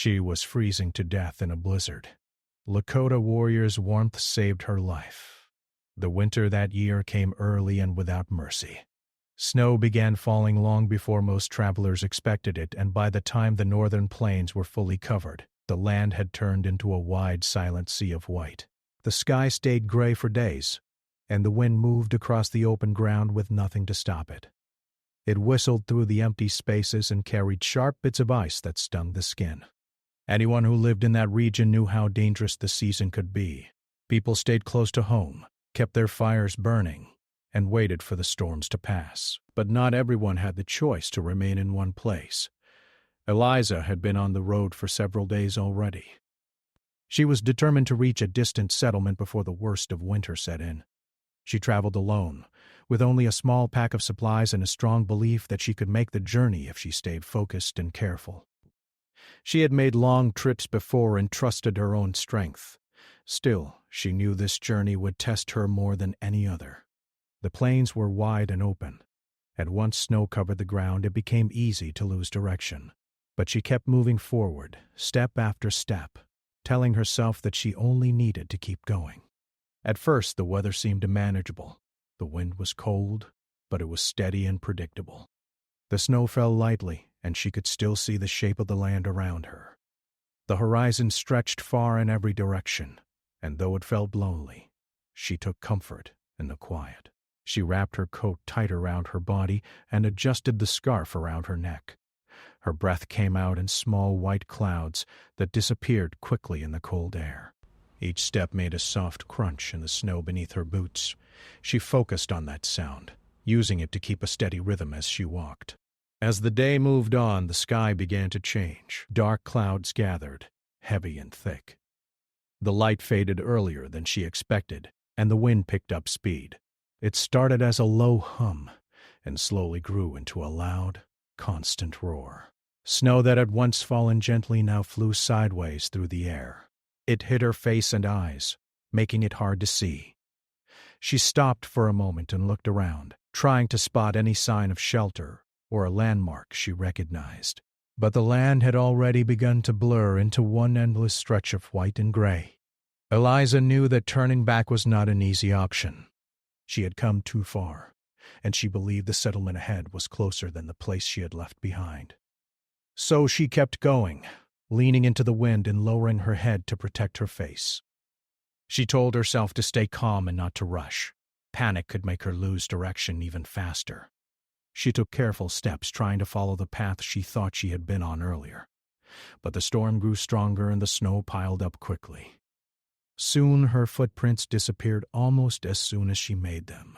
She was freezing to death in a blizzard. Lakota warriors' warmth saved her life. The winter that year came early and without mercy. Snow began falling long before most travelers expected it, and by the time the northern plains were fully covered, the land had turned into a wide, silent sea of white. The sky stayed gray for days, and the wind moved across the open ground with nothing to stop it. It whistled through the empty spaces and carried sharp bits of ice that stung the skin. Anyone who lived in that region knew how dangerous the season could be. People stayed close to home, kept their fires burning, and waited for the storms to pass. But not everyone had the choice to remain in one place. Eliza had been on the road for several days already. She was determined to reach a distant settlement before the worst of winter set in. She traveled alone, with only a small pack of supplies and a strong belief that she could make the journey if she stayed focused and careful. She had made long trips before and trusted her own strength. Still, she knew this journey would test her more than any other. The plains were wide and open, and once snow covered the ground, it became easy to lose direction. But she kept moving forward, step after step, telling herself that she only needed to keep going. At first, the weather seemed manageable. The wind was cold, but it was steady and predictable. The snow fell lightly, and she could still see the shape of the land around her. The horizon stretched far in every direction, and though it felt lonely, she took comfort in the quiet. She wrapped her coat tight around her body and adjusted the scarf around her neck. Her breath came out in small white clouds that disappeared quickly in the cold air. Each step made a soft crunch in the snow beneath her boots. She focused on that sound, using it to keep a steady rhythm as she walked. As the day moved on, the sky began to change. Dark clouds gathered, heavy and thick. The light faded earlier than she expected, and the wind picked up speed. It started as a low hum and slowly grew into a loud, constant roar. Snow that had once fallen gently now flew sideways through the air. It hit her face and eyes, making it hard to see. She stopped for a moment and looked around, trying to spot any sign of shelter or a landmark she recognized. But the land had already begun to blur into one endless stretch of white and gray. Eliza knew that turning back was not an easy option. She had come too far, and she believed the settlement ahead was closer than the place she had left behind. So she kept going, leaning into the wind and lowering her head to protect her face. She told herself to stay calm and not to rush. Panic could make her lose direction even faster. She took careful steps, trying to follow the path she thought she had been on earlier. But the storm grew stronger and the snow piled up quickly. Soon her footprints disappeared almost as soon as she made them.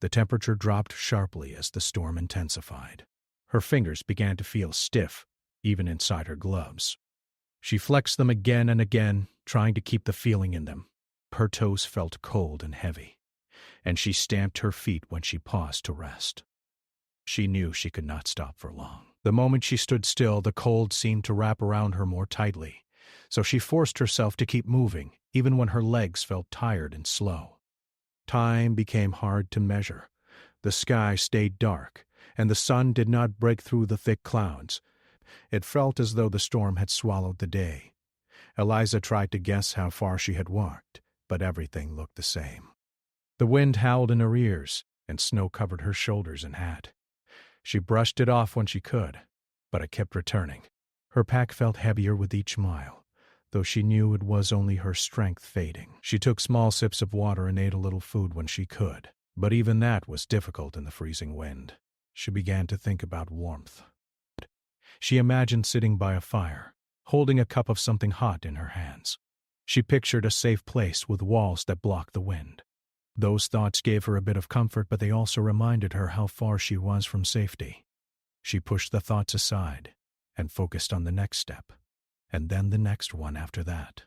The temperature dropped sharply as the storm intensified. Her fingers began to feel stiff, even inside her gloves. She flexed them again and again, trying to keep the feeling in them. Her toes felt cold and heavy, and she stamped her feet when she paused to rest. She knew she could not stop for long. The moment she stood still, the cold seemed to wrap around her more tightly, so she forced herself to keep moving, even when her legs felt tired and slow. Time became hard to measure. The sky stayed dark, and the sun did not break through the thick clouds. It felt as though the storm had swallowed the day. Eliza tried to guess how far she had walked, but everything looked the same. The wind howled in her ears, and snow covered her shoulders and hat. She brushed it off when she could, but it kept returning. Her pack felt heavier with each mile, though she knew it was only her strength fading. She took small sips of water and ate a little food when she could, but even that was difficult in the freezing wind. She began to think about warmth. She imagined sitting by a fire, holding a cup of something hot in her hands. She pictured a safe place with walls that blocked the wind. Those thoughts gave her a bit of comfort, but they also reminded her how far she was from safety. She pushed the thoughts aside and focused on the next step, and then the next one after that.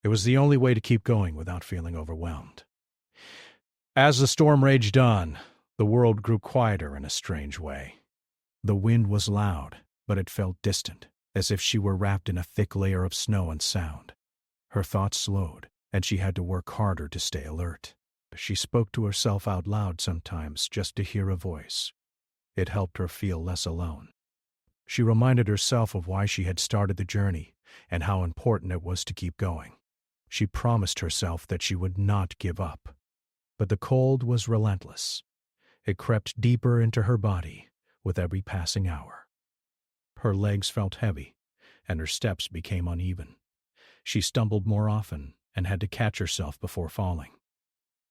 It was the only way to keep going without feeling overwhelmed. As the storm raged on, the world grew quieter in a strange way. The wind was loud, but it felt distant, as if she were wrapped in a thick layer of snow and sound. Her thoughts slowed, and she had to work harder to stay alert. She spoke to herself out loud sometimes just to hear a voice. It helped her feel less alone. She reminded herself of why she had started the journey and how important it was to keep going. She promised herself that she would not give up. But the cold was relentless. It crept deeper into her body with every passing hour. Her legs felt heavy, and her steps became uneven. She stumbled more often and had to catch herself before falling.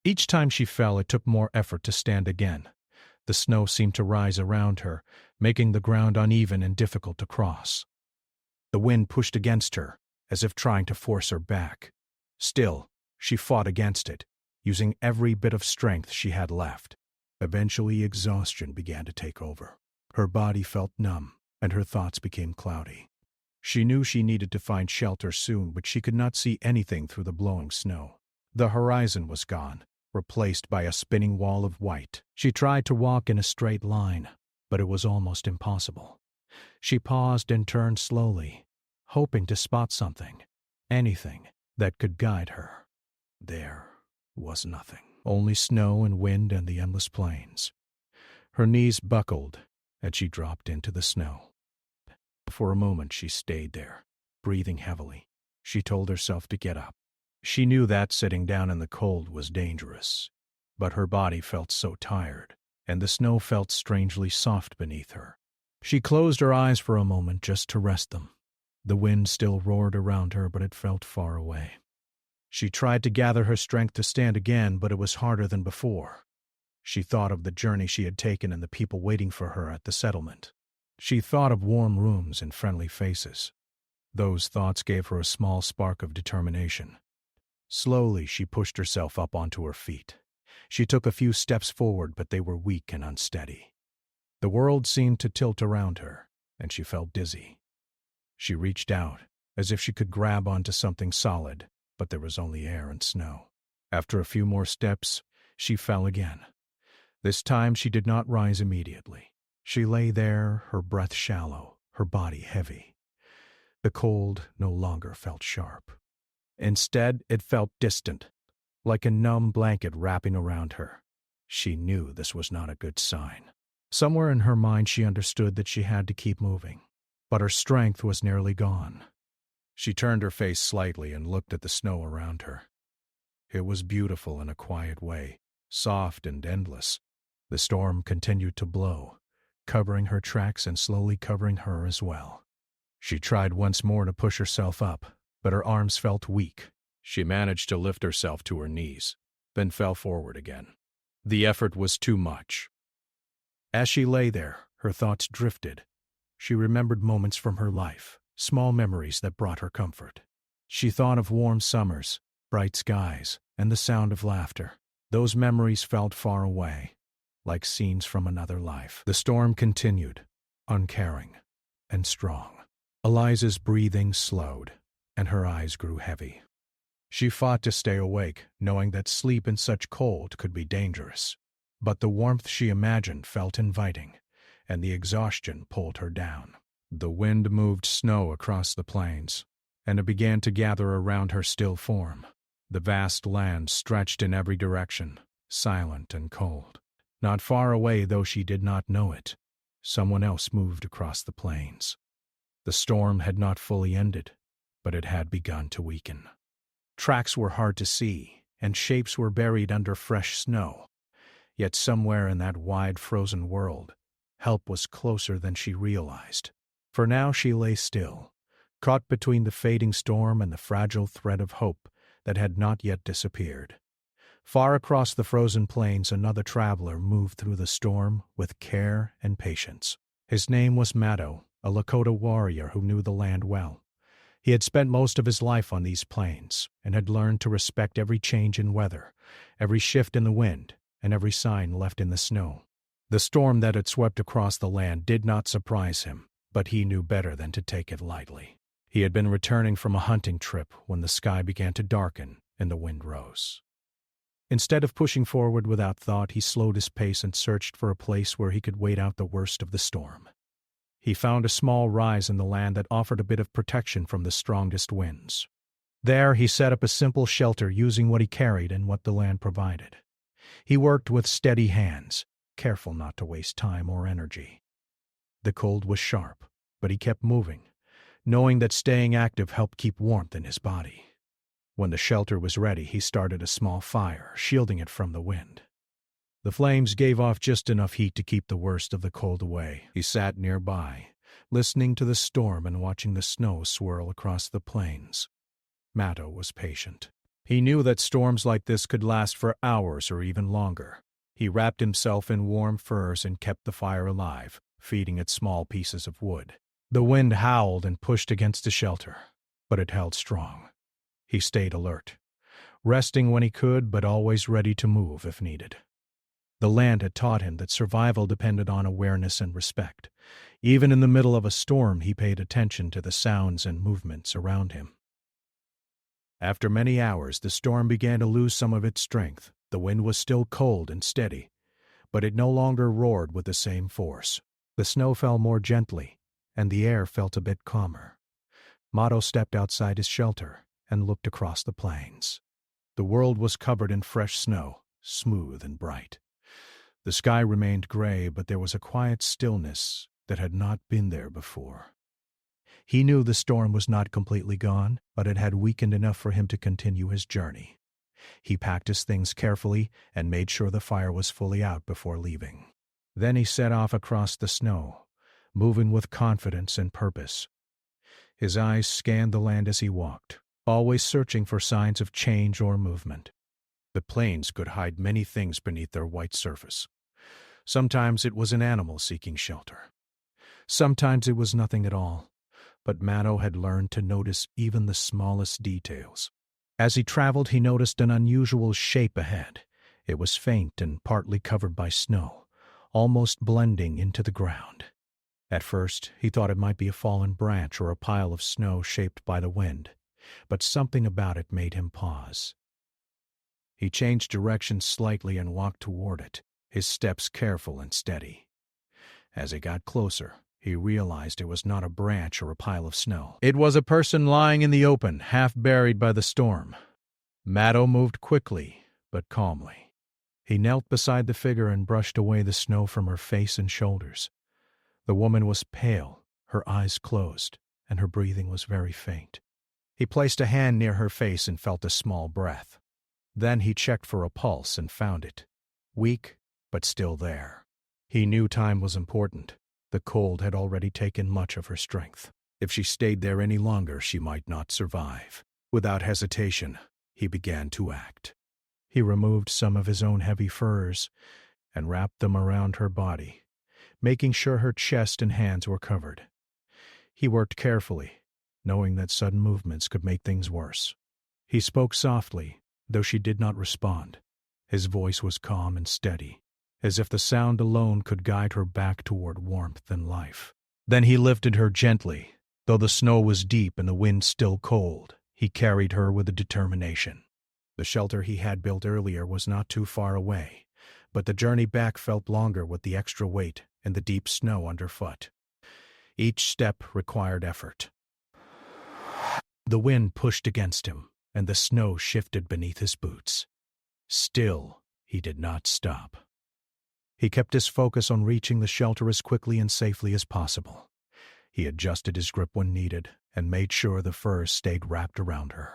Each time she fell, it took more effort to stand again. The snow seemed to rise around her, making the ground uneven and difficult to cross. The wind pushed against her, as if trying to force her back. Still, she fought against it, using every bit of strength she had left. Eventually, exhaustion began to take over. Her body felt numb, and her thoughts became cloudy. She knew she needed to find shelter soon, but she could not see anything through the blowing snow. The horizon was gone, replaced by a spinning wall of white. She tried to walk in a straight line, but it was almost impossible. She paused and turned slowly, hoping to spot something, anything that could guide her. There was nothing, only snow and wind and the endless plains. Her knees buckled, and she dropped into the snow. For a moment she stayed there, breathing heavily. She told herself to get up. She knew that sitting down in the cold was dangerous, but her body felt so tired, and the snow felt strangely soft beneath her. She closed her eyes for a moment just to rest them. The wind still roared around her, but it felt far away. She tried to gather her strength to stand again, but it was harder than before. She thought of the journey she had taken and the people waiting for her at the settlement. She thought of warm rooms and friendly faces. Those thoughts gave her a small spark of determination. Slowly, she pushed herself up onto her feet. She took a few steps forward, but they were weak and unsteady. The world seemed to tilt around her, and she felt dizzy. She reached out, as if she could grab onto something solid, but there was only air and snow. After a few more steps, she fell again. This time she did not rise immediately. She lay there, her breath shallow, her body heavy. The cold no longer felt sharp. Instead, it felt distant, like a numb blanket wrapping around her. She knew this was not a good sign. Somewhere in her mind she understood that she had to keep moving, but her strength was nearly gone. She turned her face slightly and looked at the snow around her. It was beautiful in a quiet way, soft and endless. The storm continued to blow, covering her tracks and slowly covering her as well. She tried once more to push herself up, but her arms felt weak. She managed to lift herself to her knees, then fell forward again. The effort was too much. As she lay there, her thoughts drifted. She remembered moments from her life, small memories that brought her comfort. She thought of warm summers, bright skies, and the sound of laughter. Those memories felt far away, like scenes from another life. The storm continued, uncaring and strong. Eliza's breathing slowed, and her eyes grew heavy. She fought to stay awake, knowing that sleep in such cold could be dangerous. But the warmth she imagined felt inviting, and the exhaustion pulled her down. The wind moved snow across the plains, and it began to gather around her still form. The vast land stretched in every direction, silent and cold. Not far away, though she did not know it, someone else moved across the plains. The storm had not fully ended, but it had begun to weaken. Tracks were hard to see, and shapes were buried under fresh snow. Yet somewhere in that wide frozen world, help was closer than she realized. For now she lay still, caught between the fading storm and the fragile thread of hope that had not yet disappeared. Far across the frozen plains, another traveler moved through the storm with care and patience. His name was Maddo, a Lakota warrior who knew the land well. He had spent most of his life on these plains and had learned to respect every change in weather, every shift in the wind, and every sign left in the snow. The storm that had swept across the land did not surprise him, but he knew better than to take it lightly. He had been returning from a hunting trip when the sky began to darken and the wind rose. Instead of pushing forward without thought, he slowed his pace and searched for a place where he could wait out the worst of the storm. He found a small rise in the land that offered a bit of protection from the strongest winds. There he set up a simple shelter using what he carried and what the land provided. He worked with steady hands, careful not to waste time or energy. The cold was sharp, but he kept moving, knowing that staying active helped keep warmth in his body. When the shelter was ready, he started a small fire, shielding it from the wind. The flames gave off just enough heat to keep the worst of the cold away. He sat nearby, listening to the storm and watching the snow swirl across the plains. Matto was patient. He knew that storms like this could last for hours or even longer. He wrapped himself in warm furs and kept the fire alive, feeding it small pieces of wood. The wind howled and pushed against the shelter, but it held strong. He stayed alert, resting when he could, but always ready to move if needed. The land had taught him that survival depended on awareness and respect. Even in the middle of a storm, he paid attention to the sounds and movements around him. After many hours, the storm began to lose some of its strength. The wind was still cold and steady, but it no longer roared with the same force. The snow fell more gently, and the air felt a bit calmer. Matto stepped outside his shelter and looked across the plains. The world was covered in fresh snow, smooth and bright. The sky remained gray, but there was a quiet stillness that had not been there before. He knew the storm was not completely gone, but it had weakened enough for him to continue his journey. He packed his things carefully and made sure the fire was fully out before leaving. Then he set off across the snow, moving with confidence and purpose. His eyes scanned the land as he walked, always searching for signs of change or movement. The plains could hide many things beneath their white surface. Sometimes it was an animal seeking shelter. Sometimes it was nothing at all, but Matto had learned to notice even the smallest details. As he traveled, he noticed an unusual shape ahead. It was faint and partly covered by snow, almost blending into the ground. At first, he thought it might be a fallen branch or a pile of snow shaped by the wind, but something about it made him pause. He changed direction slightly and walked toward it, his steps careful and steady. As he got closer, he realized it was not a branch or a pile of snow. It was a person lying in the open, half buried by the storm. Matto moved quickly, but calmly. He knelt beside the figure and brushed away the snow from her face and shoulders. The woman was pale, her eyes closed, and her breathing was very faint. He placed a hand near her face and felt a small breath. Then he checked for a pulse and found it, weak, but still there. He knew time was important. The cold had already taken much of her strength. If she stayed there any longer, she might not survive. Without hesitation, he began to act. He removed some of his own heavy furs and wrapped them around her body, making sure her chest and hands were covered. He worked carefully, knowing that sudden movements could make things worse. He spoke softly, though she did not respond. His voice was calm and steady, as if the sound alone could guide her back toward warmth and life. Then he lifted her gently. Though the snow was deep and the wind still cold, he carried her with a determination. The shelter he had built earlier was not too far away, but the journey back felt longer with the extra weight and the deep snow underfoot. Each step required effort. The wind pushed against him, and the snow shifted beneath his boots. Still, he did not stop. He kept his focus on reaching the shelter as quickly and safely as possible. He adjusted his grip when needed and made sure the furs stayed wrapped around her.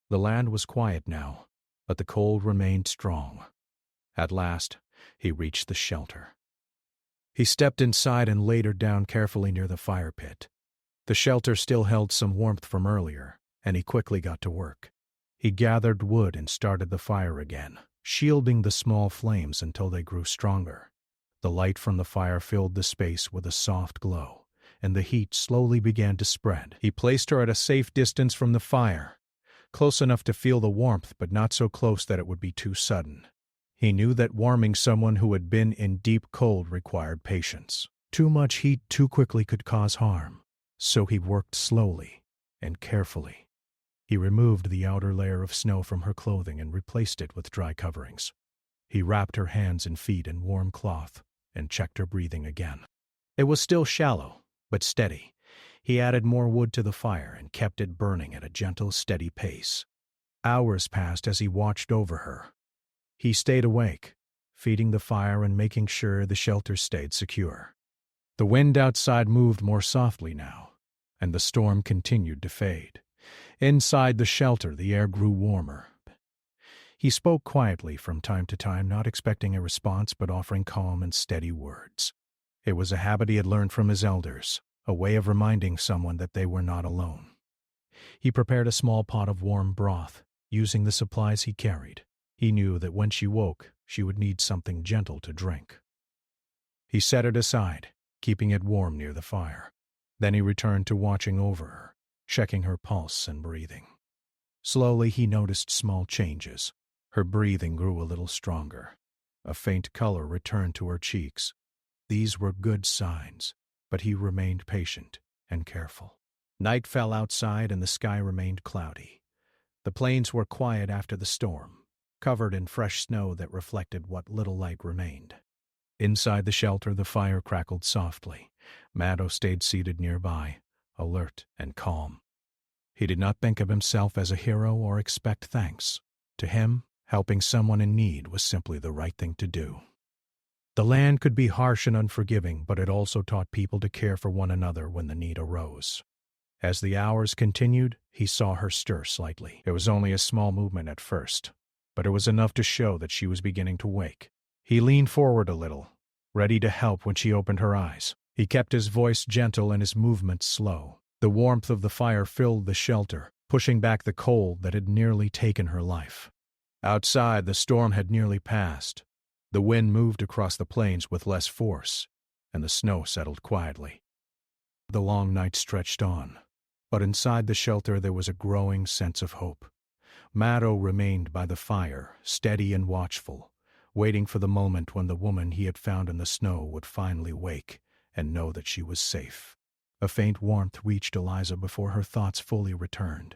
The land was quiet now, but the cold remained strong. At last, he reached the shelter. He stepped inside and laid her down carefully near the fire pit. The shelter still held some warmth from earlier, and he quickly got to work. He gathered wood and started the fire again, shielding the small flames until they grew stronger. The light from the fire filled the space with a soft glow, and the heat slowly began to spread. He placed her at a safe distance from the fire, close enough to feel the warmth but not so close that it would be too sudden. He knew that warming someone who had been in deep cold required patience. Too much heat too quickly could cause harm, so he worked slowly and carefully. He removed the outer layer of snow from her clothing and replaced it with dry coverings. He wrapped her hands and feet in warm cloth and checked her breathing again. It was still shallow, but steady. He added more wood to the fire and kept it burning at a gentle, steady pace. Hours passed as he watched over her. He stayed awake, feeding the fire and making sure the shelter stayed secure. The wind outside moved more softly now, and the storm continued to fade. Inside the shelter, the air grew warmer. He spoke quietly from time to time, not expecting a response but offering calm and steady words. It was a habit he had learned from his elders, a way of reminding someone that they were not alone. He prepared a small pot of warm broth, using the supplies he carried. He knew that when she woke, she would need something gentle to drink. He set it aside, keeping it warm near the fire. Then he returned to watching over her, checking her pulse and breathing. Slowly he noticed small changes. Her breathing grew a little stronger. A faint color returned to her cheeks. These were good signs, but he remained patient and careful. Night fell outside and the sky remained cloudy. The plains were quiet after the storm, covered in fresh snow that reflected what little light remained. Inside the shelter, the fire crackled softly. Maddo stayed seated nearby, alert and calm. He did not think of himself as a hero or expect thanks. To him, helping someone in need was simply the right thing to do. The land could be harsh and unforgiving, but it also taught people to care for one another when the need arose. As the hours continued, he saw her stir slightly. It was only a small movement at first, but it was enough to show that she was beginning to wake. He leaned forward a little, ready to help when she opened her eyes. He kept his voice gentle and his movements slow. The warmth of the fire filled the shelter, pushing back the cold that had nearly taken her life. Outside, the storm had nearly passed. The wind moved across the plains with less force, and the snow settled quietly. The long night stretched on, but inside the shelter there was a growing sense of hope. Maddo remained by the fire, steady and watchful, waiting for the moment when the woman he had found in the snow would finally wake and know that she was safe. A faint warmth reached Eliza before her thoughts fully returned.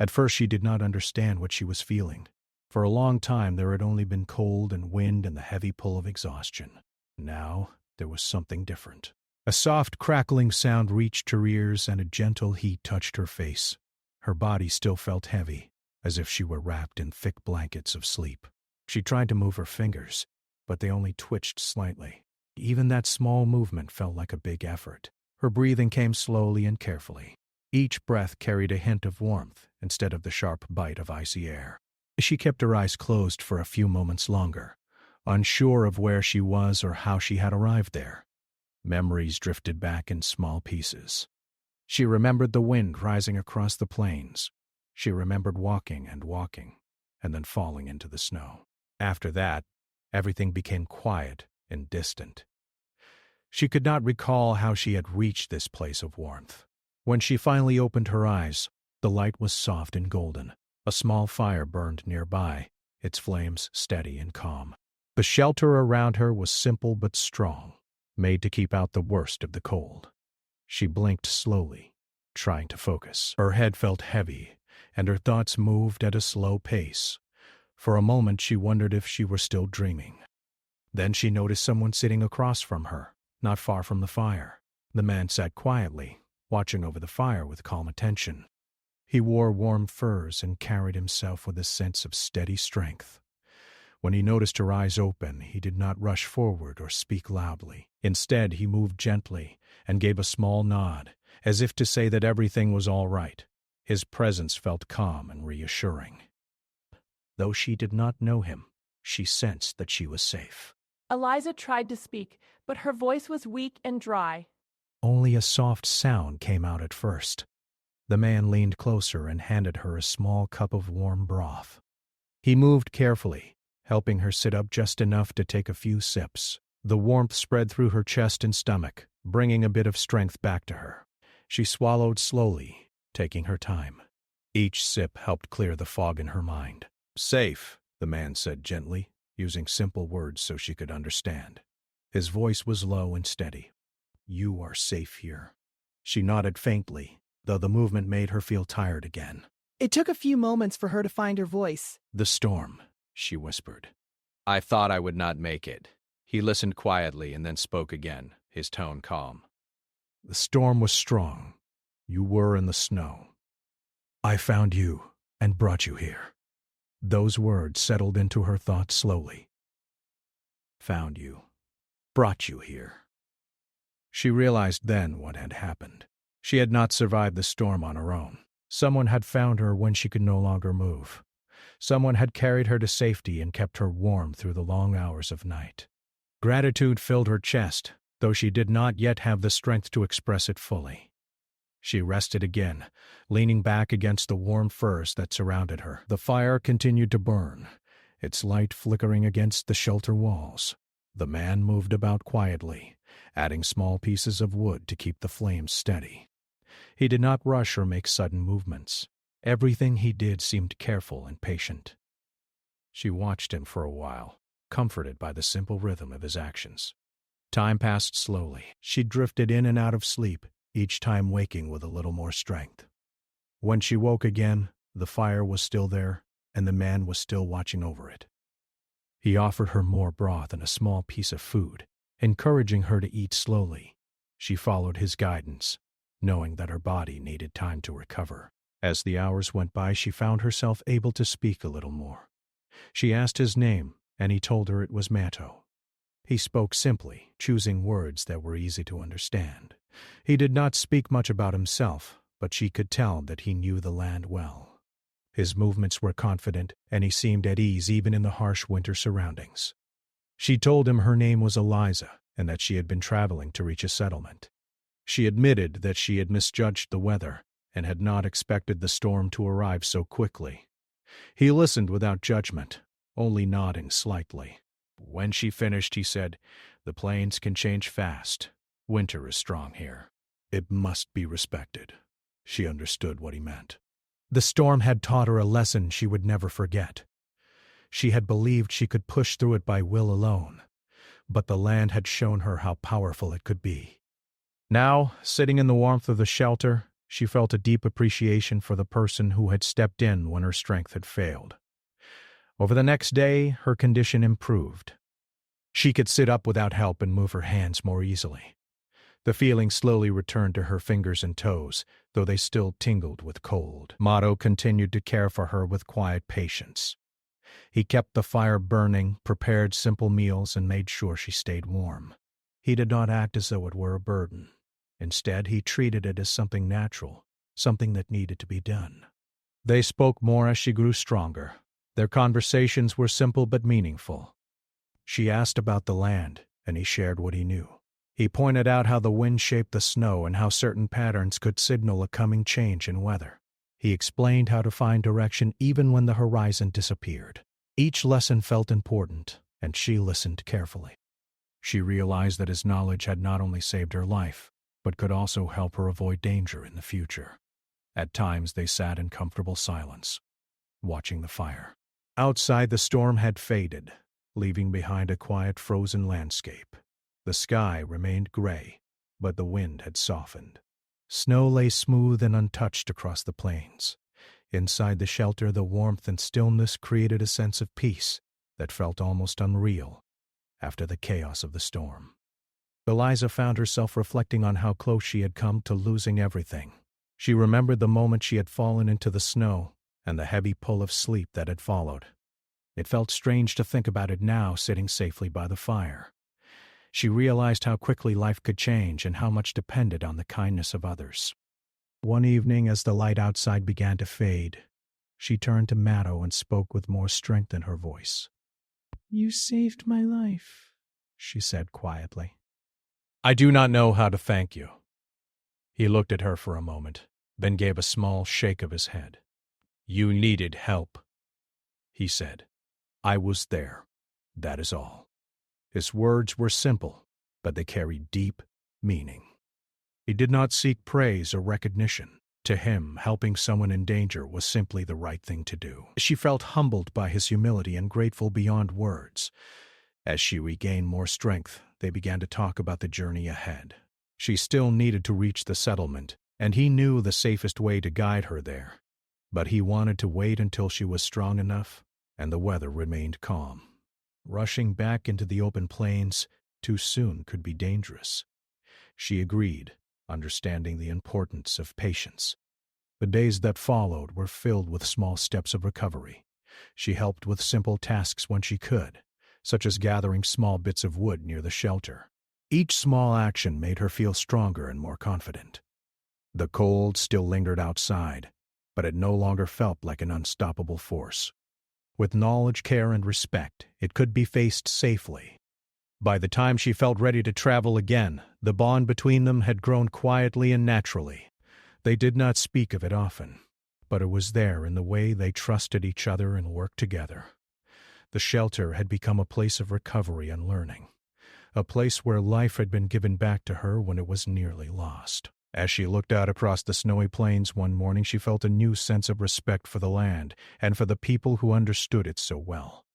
At first she did not understand what she was feeling. For a long time there had only been cold and wind and the heavy pull of exhaustion. Now there was something different. A soft crackling sound reached her ears and a gentle heat touched her face. Her body still felt heavy, as if she were wrapped in thick blankets of sleep. She tried to move her fingers, but they only twitched slightly. Even that small movement felt like a big effort. Her breathing came slowly and carefully. Each breath carried a hint of warmth instead of the sharp bite of icy air. She kept her eyes closed for a few moments longer, unsure of where she was or how she had arrived there. Memories drifted back in small pieces. She remembered the wind rising across the plains. She remembered walking, and then falling into the snow. After that, everything became quiet and distant. She could not recall how she had reached this place of warmth. When she finally opened her eyes, the light was soft and golden. A small fire burned nearby, its flames steady and calm. The shelter around her was simple but strong, made to keep out the worst of the cold. She blinked slowly, trying to focus. Her head felt heavy, and her thoughts moved at a slow pace. For a moment she wondered if she were still dreaming. Then she noticed someone sitting across from her, not far from the fire. The man sat quietly, watching over the fire with calm attention. He wore warm furs and carried himself with a sense of steady strength. When he noticed her eyes open, he did not rush forward or speak loudly. Instead, he moved gently and gave a small nod, as if to say that everything was all right. His presence felt calm and reassuring. Though she did not know him, she sensed that she was safe. Eliza tried to speak, but her voice was weak and dry. Only a soft sound came out at first. The man leaned closer and handed her a small cup of warm broth. He moved carefully, helping her sit up just enough to take a few sips. The warmth spread through her chest and stomach, bringing a bit of strength back to her. She swallowed slowly, taking her time. Each sip helped clear the fog in her mind. "Safe," the man said gently, using simple words so she could understand. His voice was low and steady. "You are safe here." She nodded faintly, though the movement made her feel tired again. It took a few moments for her to find her voice. "The storm," she whispered. "I thought I would not make it." He listened quietly and then spoke again, his tone calm. "The storm was strong. You were in the snow. I found you and brought you here." Those words settled into her thoughts slowly. Found you. Brought you here. She realized then what had happened. She had not survived the storm on her own. Someone had found her when she could no longer move. Someone had carried her to safety and kept her warm through the long hours of night. Gratitude filled her chest, though she did not yet have the strength to express it fully. She rested again, leaning back against the warm furs that surrounded her. The fire continued to burn, its light flickering against the shelter walls. The man moved about quietly, adding small pieces of wood to keep the flames steady. He did not rush or make sudden movements. Everything he did seemed careful and patient. She watched him for a while, comforted by the simple rhythm of his actions. Time passed slowly. She drifted in and out of sleep, each time waking with a little more strength. When she woke again, the fire was still there, and the man was still watching over it. He offered her more broth and a small piece of food, encouraging her to eat slowly. She followed his guidance, knowing that her body needed time to recover. As the hours went by, she found herself able to speak a little more. She asked his name, and he told her it was Mato. He spoke simply, choosing words that were easy to understand. He did not speak much about himself, but she could tell that he knew the land well. His movements were confident, and he seemed at ease even in the harsh winter surroundings. She told him her name was Eliza, and that she had been traveling to reach a settlement. She admitted that she had misjudged the weather, and had not expected the storm to arrive so quickly. He listened without judgment, only nodding slightly. When she finished, he said, "The plains can change fast. Winter is strong here. It must be respected." She understood what he meant. The storm had taught her a lesson she would never forget. She had believed she could push through it by will alone, but the land had shown her how powerful it could be. Now, sitting in the warmth of the shelter, she felt a deep appreciation for the person who had stepped in when her strength had failed. Over the next day, her condition improved. She could sit up without help and move her hands more easily. The feeling slowly returned to her fingers and toes, though they still tingled with cold. Mato continued to care for her with quiet patience. He kept the fire burning, prepared simple meals, and made sure she stayed warm. He did not act as though it were a burden. Instead, he treated it as something natural, something that needed to be done. They spoke more as she grew stronger. Their conversations were simple but meaningful. She asked about the land, and he shared what he knew. He pointed out how the wind shaped the snow and how certain patterns could signal a coming change in weather. He explained how to find direction even when the horizon disappeared. Each lesson felt important, and she listened carefully. She realized that his knowledge had not only saved her life, but could also help her avoid danger in the future. At times they sat in comfortable silence, watching the fire. Outside, the storm had faded, leaving behind a quiet frozen landscape. The sky remained gray, but the wind had softened. Snow lay smooth and untouched across the plains. Inside the shelter, the warmth and stillness created a sense of peace that felt almost unreal after the chaos of the storm. Eliza found herself reflecting on how close she had come to losing everything. She remembered the moment she had fallen into the snow and the heavy pull of sleep that had followed. It felt strange to think about it now, sitting safely by the fire. She realized how quickly life could change and how much depended on the kindness of others. One evening, as the light outside began to fade, she turned to Mato and spoke with more strength in her voice. "You saved my life," she said quietly. "I do not know how to thank you." He looked at her for a moment, then gave a small shake of his head. "You needed help," he said. "I was there. That is all." His words were simple, but they carried deep meaning. He did not seek praise or recognition. To him, helping someone in danger was simply the right thing to do. She felt humbled by his humility and grateful beyond words. As she regained more strength, they began to talk about the journey ahead. She still needed to reach the settlement, and he knew the safest way to guide her there. But he wanted to wait until she was strong enough, and the weather remained calm. Rushing back into the open plains too soon could be dangerous. She agreed, understanding the importance of patience. The days that followed were filled with small steps of recovery. She helped with simple tasks when she could, such as gathering small bits of wood near the shelter. Each small action made her feel stronger and more confident. The cold still lingered outside, but it no longer felt like an unstoppable force. With knowledge, care, and respect, it could be faced safely. By the time she felt ready to travel again, the bond between them had grown quietly and naturally. They did not speak of it often, but it was there in the way they trusted each other and worked together. The shelter had become a place of recovery and learning, a place where life had been given back to her when it was nearly lost. As she looked out across the snowy plains one morning, she felt a new sense of respect for the land and for the people who understood it so well.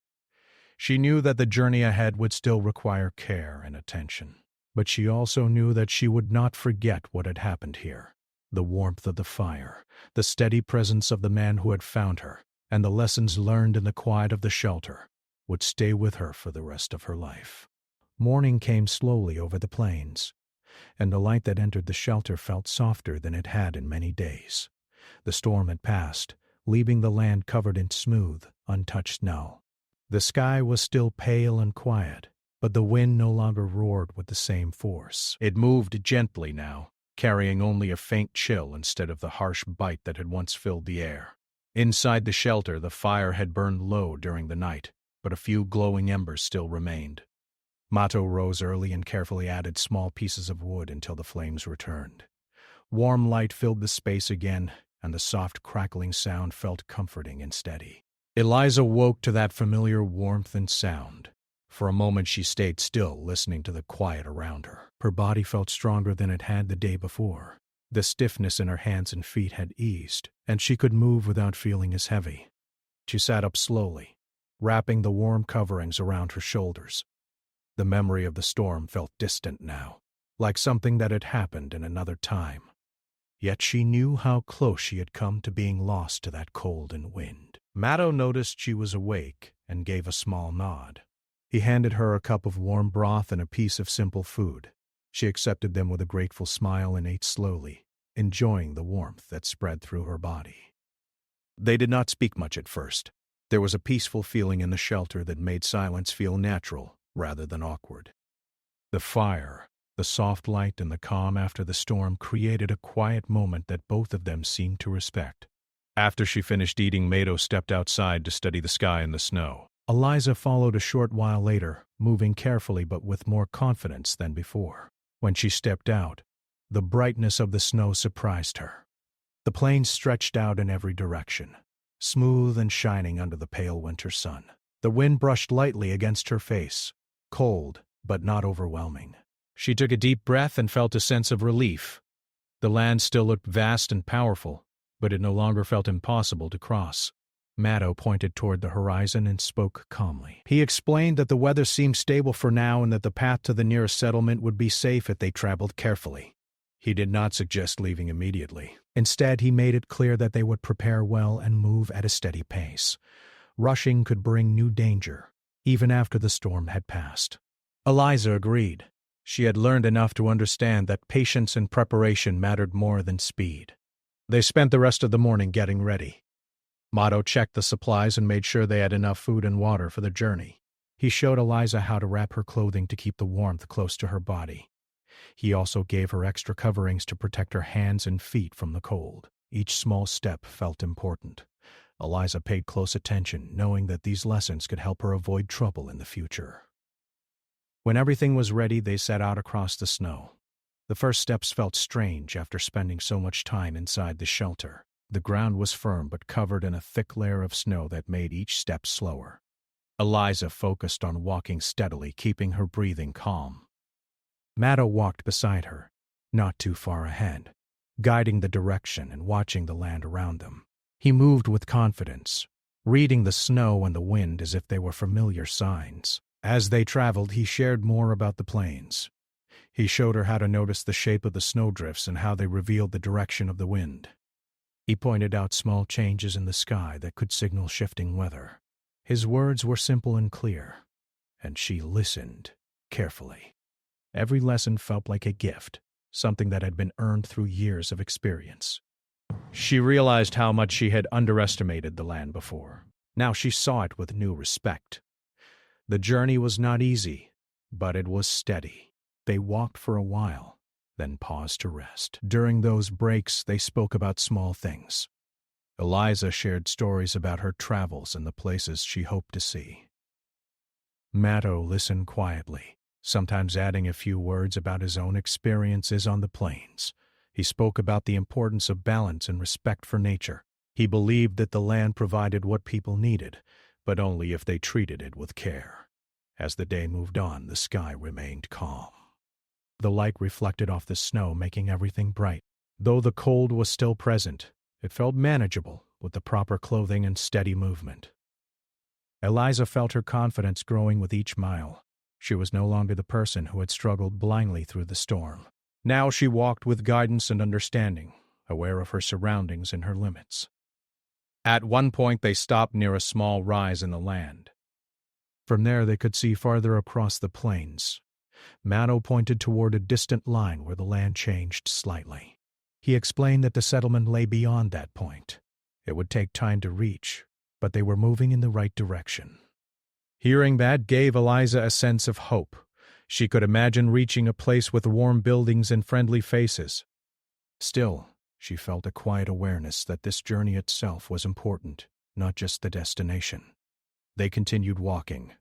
She knew that the journey ahead would still require care and attention, but she also knew that she would not forget what had happened here. The warmth of the fire, the steady presence of the man who had found her, and the lessons learned in the quiet of the shelter would stay with her for the rest of her life. Morning came slowly over the plains, and the light that entered the shelter felt softer than it had in many days. The storm had passed, leaving the land covered in smooth, untouched snow. The sky was still pale and quiet, but the wind no longer roared with the same force. It moved gently now, carrying only a faint chill instead of the harsh bite that had once filled the air. Inside the shelter, the fire had burned low during the night, but a few glowing embers still remained. Mato rose early and carefully added small pieces of wood until the flames returned. Warm light filled the space again, and the soft crackling sound felt comforting and steady. Eliza woke to that familiar warmth and sound. For a moment she stayed still, listening to the quiet around her. Her body felt stronger than it had the day before. The stiffness in her hands and feet had eased, and she could move without feeling as heavy. She sat up slowly, wrapping the warm coverings around her shoulders. The memory of the storm felt distant now, like something that had happened in another time. Yet she knew how close she had come to being lost to that cold and wind. Mato noticed she was awake and gave a small nod. He handed her a cup of warm broth and a piece of simple food. She accepted them with a grateful smile and ate slowly, enjoying the warmth that spread through her body. They did not speak much at first. There was a peaceful feeling in the shelter that made silence feel natural rather than awkward. The fire, the soft light, and the calm after the storm created a quiet moment that both of them seemed to respect. After she finished eating, Mato stepped outside to study the sky and the snow. Eliza followed a short while later, moving carefully but with more confidence than before. When she stepped out, the brightness of the snow surprised her. The plains stretched out in every direction, smooth and shining under the pale winter sun. The wind brushed lightly against her face, cold but not overwhelming. She took a deep breath and felt a sense of relief. The land still looked vast and powerful, but it no longer felt impossible to cross. Mato pointed toward the horizon and spoke calmly. He explained that the weather seemed stable for now and that the path to the nearest settlement would be safe if they traveled carefully. He did not suggest leaving immediately. Instead, he made it clear that they would prepare well and move at a steady pace. Rushing could bring new danger, even after the storm had passed. Eliza agreed. She had learned enough to understand that patience and preparation mattered more than speed. They spent the rest of the morning getting ready. Mato checked the supplies and made sure they had enough food and water for the journey. He showed Eliza how to wrap her clothing to keep the warmth close to her body. He also gave her extra coverings to protect her hands and feet from the cold. Each small step felt important. Eliza paid close attention, knowing that these lessons could help her avoid trouble in the future. When everything was ready, they set out across the snow. The first steps felt strange after spending so much time inside the shelter. The ground was firm but covered in a thick layer of snow that made each step slower. Eliza focused on walking steadily, keeping her breathing calm. Mato walked beside her, not too far ahead, guiding the direction and watching the land around them. He moved with confidence, reading the snow and the wind as if they were familiar signs. As they traveled, he shared more about the plains. He showed her how to notice the shape of the snowdrifts and how they revealed the direction of the wind. He pointed out small changes in the sky that could signal shifting weather. His words were simple and clear, and she listened carefully. Every lesson felt like a gift, something that had been earned through years of experience. She realized how much she had underestimated the land before. Now she saw it with new respect. The journey was not easy, but it was steady. They walked for a while, then paused to rest. During those breaks, they spoke about small things. Eliza shared stories about her travels and the places she hoped to see. Matto listened quietly, sometimes adding a few words about his own experiences on the plains. He spoke about the importance of balance and respect for nature. He believed that the land provided what people needed, but only if they treated it with care. As the day moved on, the sky remained calm. The light reflected off the snow, making everything bright. Though the cold was still present, it felt manageable with the proper clothing and steady movement. Eliza felt her confidence growing with each mile. She was no longer the person who had struggled blindly through the storm. Now she walked with guidance and understanding, aware of her surroundings and her limits. At one point they stopped near a small rise in the land. From there they could see farther across the plains. Matto pointed toward a distant line where the land changed slightly. He explained that the settlement lay beyond that point. It would take time to reach, but they were moving in the right direction. Hearing that gave Eliza a sense of hope. She could imagine reaching a place with warm buildings and friendly faces. Still, she felt a quiet awareness that this journey itself was important, not just the destination. They continued walking,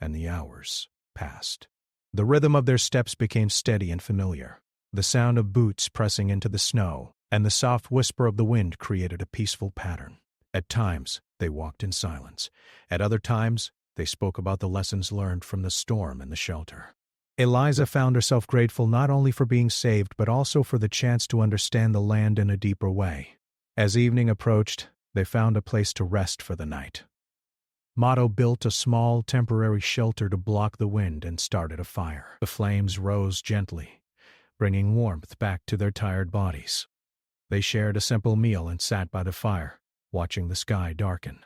and the hours passed. The rhythm of their steps became steady and familiar. The sound of boots pressing into the snow and the soft whisper of the wind created a peaceful pattern. At times, they walked in silence. At other times, they spoke about the lessons learned from the storm and the shelter. Eliza found herself grateful not only for being saved but also for the chance to understand the land in a deeper way. As evening approached, they found a place to rest for the night. Matto built a small temporary shelter to block the wind and started a fire. The flames rose gently, bringing warmth back to their tired bodies. They shared a simple meal and sat by the fire, watching the sky darken.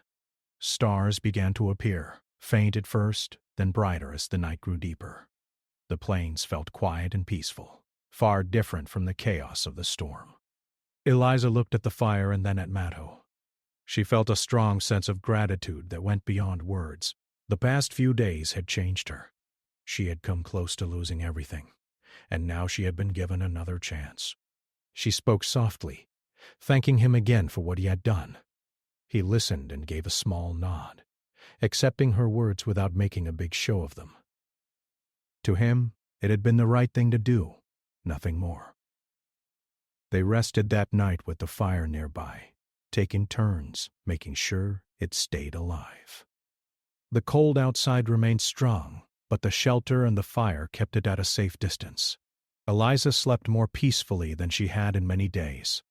Stars began to appear, faint at first, then brighter as the night grew deeper. The plains felt quiet and peaceful, far different from the chaos of the storm. Eliza looked at the fire and then at Matto. She felt a strong sense of gratitude that went beyond words. The past few days had changed her. She had come close to losing everything, and now she had been given another chance. She spoke softly, thanking him again for what he had done. He listened and gave a small nod, accepting her words without making a big show of them. To him, it had been the right thing to do, nothing more. They rested that night with the fire nearby, taking turns, making sure it stayed alive. The cold outside remained strong, but the shelter and the fire kept it at a safe distance. Eliza slept more peacefully than she had in many days.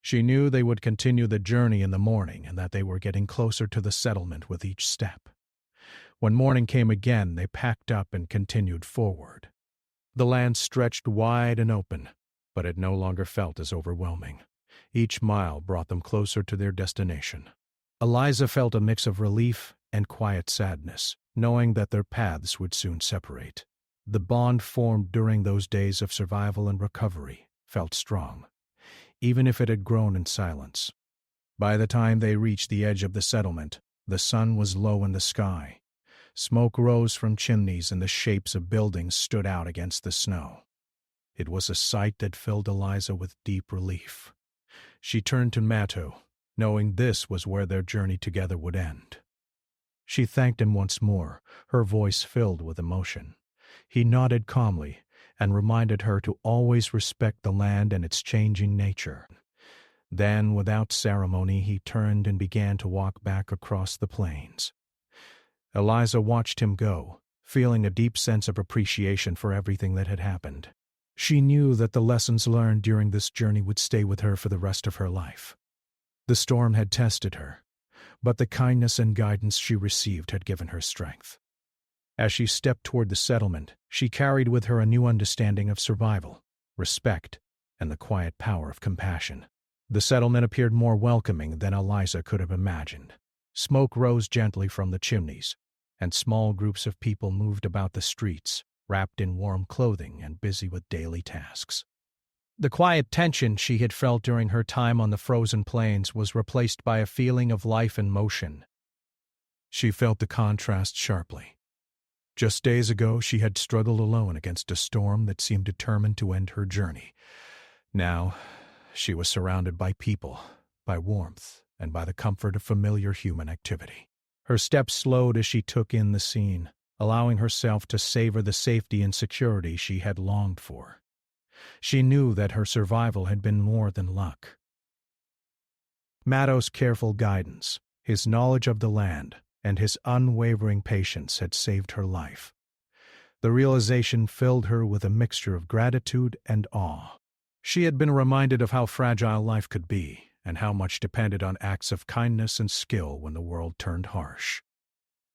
She knew they would continue the journey in the morning and that they were getting closer to the settlement with each step. When morning came again, they packed up and continued forward. The land stretched wide and open, but it no longer felt as overwhelming. Each mile brought them closer to their destination. Eliza felt a mix of relief and quiet sadness, knowing that their paths would soon separate. The bond formed during those days of survival and recovery felt strong, even if it had grown in silence. By the time they reached the edge of the settlement, the sun was low in the sky. Smoke rose from chimneys and the shapes of buildings stood out against the snow. It was a sight that filled Eliza with deep relief. She turned to Matto, knowing this was where their journey together would end. She thanked him once more, her voice filled with emotion. He nodded calmly and reminded her to always respect the land and its changing nature. Then, without ceremony, he turned and began to walk back across the plains. Eliza watched him go, feeling a deep sense of appreciation for everything that had happened. She knew that the lessons learned during this journey would stay with her for the rest of her life. The storm had tested her, but the kindness and guidance she received had given her strength. As she stepped toward the settlement, she carried with her a new understanding of survival, respect, and the quiet power of compassion. The settlement appeared more welcoming than Eliza could have imagined. Smoke rose gently from the chimneys, and small groups of people moved about the streets, wrapped in warm clothing and busy with daily tasks. The quiet tension she had felt during her time on the frozen plains was replaced by a feeling of life and motion. She felt the contrast sharply. Just days ago, she had struggled alone against a storm that seemed determined to end her journey. Now, she was surrounded by people, by warmth, and by the comfort of familiar human activity. Her steps slowed as she took in the scene, allowing herself to savor the safety and security she had longed for. She knew that her survival had been more than luck. Matto's careful guidance, his knowledge of the land, and his unwavering patience had saved her life. The realization filled her with a mixture of gratitude and awe. She had been reminded of how fragile life could be, and how much depended on acts of kindness and skill when the world turned harsh.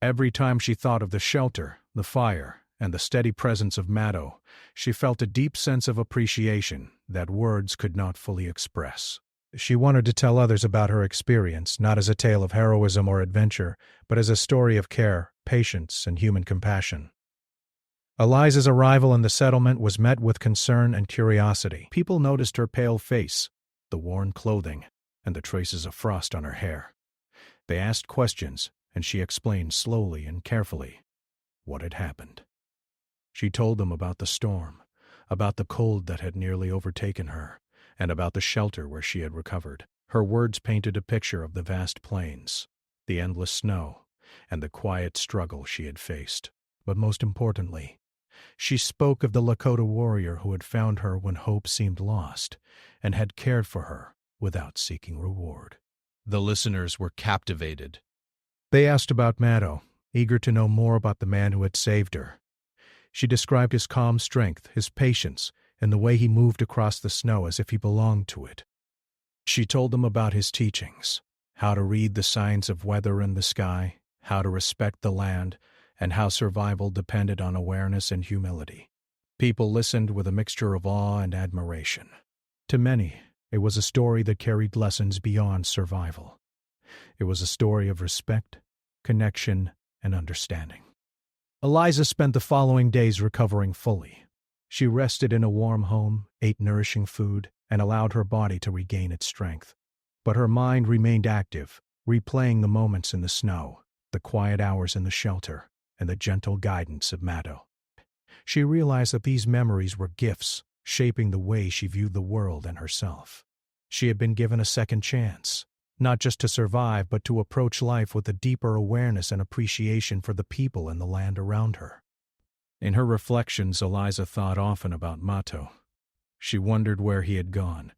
Every time she thought of the shelter, the fire, and the steady presence of Matto, she felt a deep sense of appreciation that words could not fully express. She wanted to tell others about her experience, not as a tale of heroism or adventure, but as a story of care, patience, and human compassion. Eliza's arrival in the settlement was met with concern and curiosity. People noticed her pale face, the worn clothing, and the traces of frost on her hair. They asked questions, and she explained slowly and carefully what had happened. She told them about the storm, about the cold that had nearly overtaken her, and about the shelter where she had recovered. Her words painted a picture of the vast plains, the endless snow, and the quiet struggle she had faced. But most importantly, she spoke of the Lakota warrior who had found her when hope seemed lost, and had cared for her without seeking reward. The listeners were captivated. They asked about Matto, eager to know more about the man who had saved her. She described his calm strength, his patience, and the way he moved across the snow as if he belonged to it. She told them about his teachings, how to read the signs of weather in the sky, how to respect the land, and how survival depended on awareness and humility. People listened with a mixture of awe and admiration. To many, it was a story that carried lessons beyond survival. It was a story of respect, connection, and understanding. Eliza spent the following days recovering fully. She rested in a warm home, ate nourishing food, and allowed her body to regain its strength. But her mind remained active, replaying the moments in the snow, the quiet hours in the shelter, and the gentle guidance of Matto. She realized that these memories were gifts, shaping the way she viewed the world and herself. She had been given a second chance, not just to survive, but to approach life with a deeper awareness and appreciation for the people and the land around her. In her reflections, Eliza thought often about Matto. She wondered where he had gone,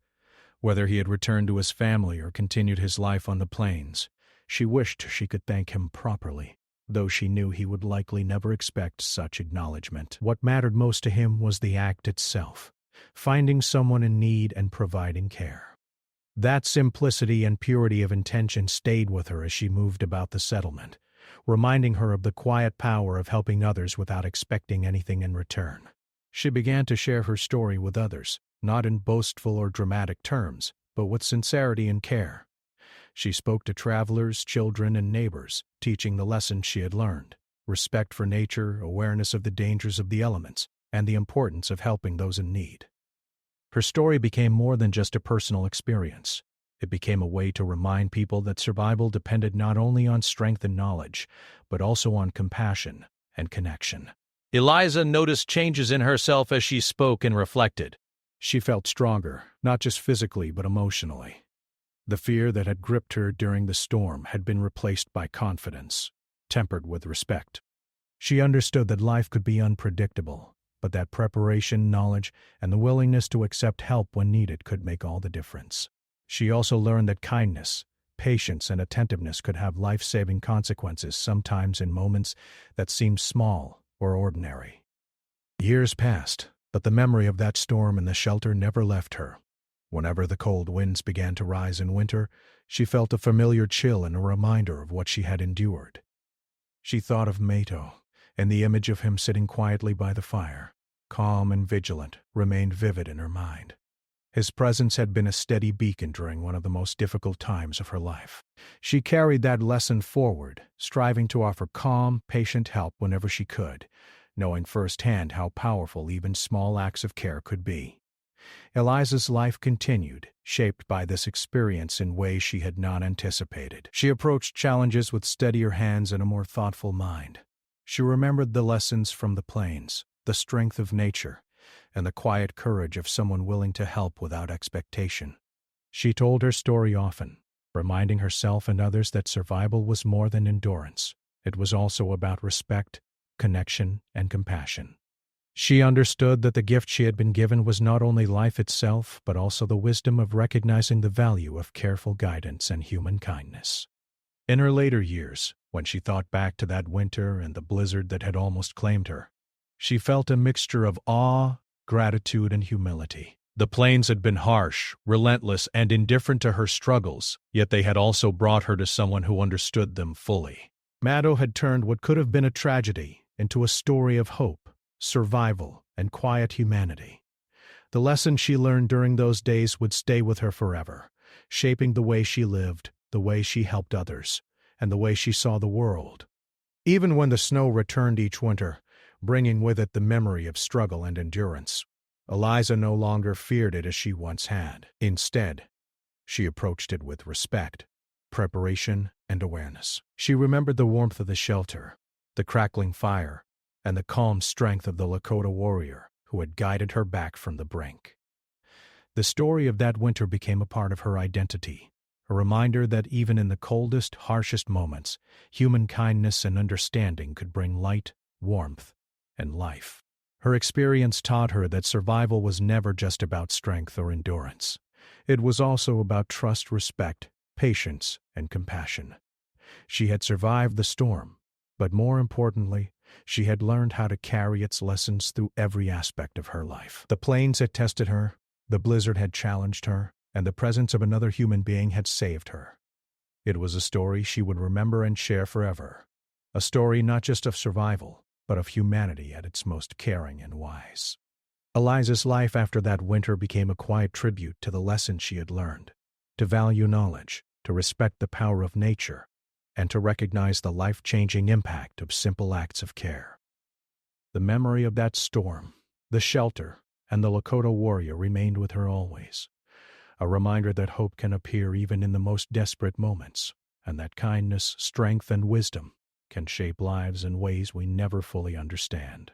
whether he had returned to his family or continued his life on the plains. She wished she could thank him properly, though she knew he would likely never expect such acknowledgement. What mattered most to him was the act itself, finding someone in need and providing care. That simplicity and purity of intention stayed with her as she moved about the settlement, reminding her of the quiet power of helping others without expecting anything in return. She began to share her story with others, not in boastful or dramatic terms, but with sincerity and care. She spoke to travelers, children, and neighbors, teaching the lessons she had learned: respect for nature, awareness of the dangers of the elements, and the importance of helping those in need. Her story became more than just a personal experience. It became a way to remind people that survival depended not only on strength and knowledge, but also on compassion and connection. Eliza noticed changes in herself as she spoke and reflected. She felt stronger, not just physically but emotionally. The fear that had gripped her during the storm had been replaced by confidence, tempered with respect. She understood that life could be unpredictable, but that preparation, knowledge, and the willingness to accept help when needed could make all the difference. She also learned that kindness, patience, and attentiveness could have life-saving consequences, sometimes in moments that seemed small or ordinary. Years passed, but the memory of that storm in the shelter never left her. Whenever the cold winds began to rise in winter, she felt a familiar chill and a reminder of what she had endured. She thought of Matto, and the image of him sitting quietly by the fire, calm and vigilant, remained vivid in her mind. His presence had been a steady beacon during one of the most difficult times of her life. She carried that lesson forward, striving to offer calm, patient help whenever she could, knowing firsthand how powerful even small acts of care could be. Eliza's life continued, shaped by this experience in ways she had not anticipated. She approached challenges with steadier hands and a more thoughtful mind. She remembered the lessons from the plains, the strength of nature, and the quiet courage of someone willing to help without expectation. She told her story often, reminding herself and others that survival was more than endurance. It was also about respect, connection, and compassion. She understood that the gift she had been given was not only life itself, but also the wisdom of recognizing the value of careful guidance and human kindness. In her later years, when she thought back to that winter and the blizzard that had almost claimed her, she felt a mixture of awe, gratitude, and humility. The plains had been harsh, relentless, and indifferent to her struggles, yet they had also brought her to someone who understood them fully. Maddow had turned what could have been a tragedy into a story of hope, survival, and quiet humanity. The lesson she learned during those days would stay with her forever, shaping the way she lived, the way she helped others, and the way she saw the world. Even when the snow returned each winter, bringing with it the memory of struggle and endurance, Eliza no longer feared it as she once had. Instead, she approached it with respect, preparation, and awareness. She remembered the warmth of the shelter, the crackling fire, and the calm strength of the Lakota warrior who had guided her back from the brink. The story of that winter became a part of her identity, a reminder that even in the coldest, harshest moments, human kindness and understanding could bring light, warmth, and life. Her experience taught her that survival was never just about strength or endurance. It was also about trust, respect, patience, and compassion. She had survived the storm, but more importantly, she had learned how to carry its lessons through every aspect of her life. The plains had tested her, the blizzard had challenged her, and the presence of another human being had saved her. It was a story she would remember and share forever, a story not just of survival, but of humanity at its most caring and wise. Eliza's life after that winter became a quiet tribute to the lessons she had learned, to value knowledge, to respect the power of nature, and to recognize the life-changing impact of simple acts of care. The memory of that storm, the shelter, and the Lakota warrior remained with her always, a reminder that hope can appear even in the most desperate moments, and that kindness, strength, and wisdom can shape lives in ways we never fully understand.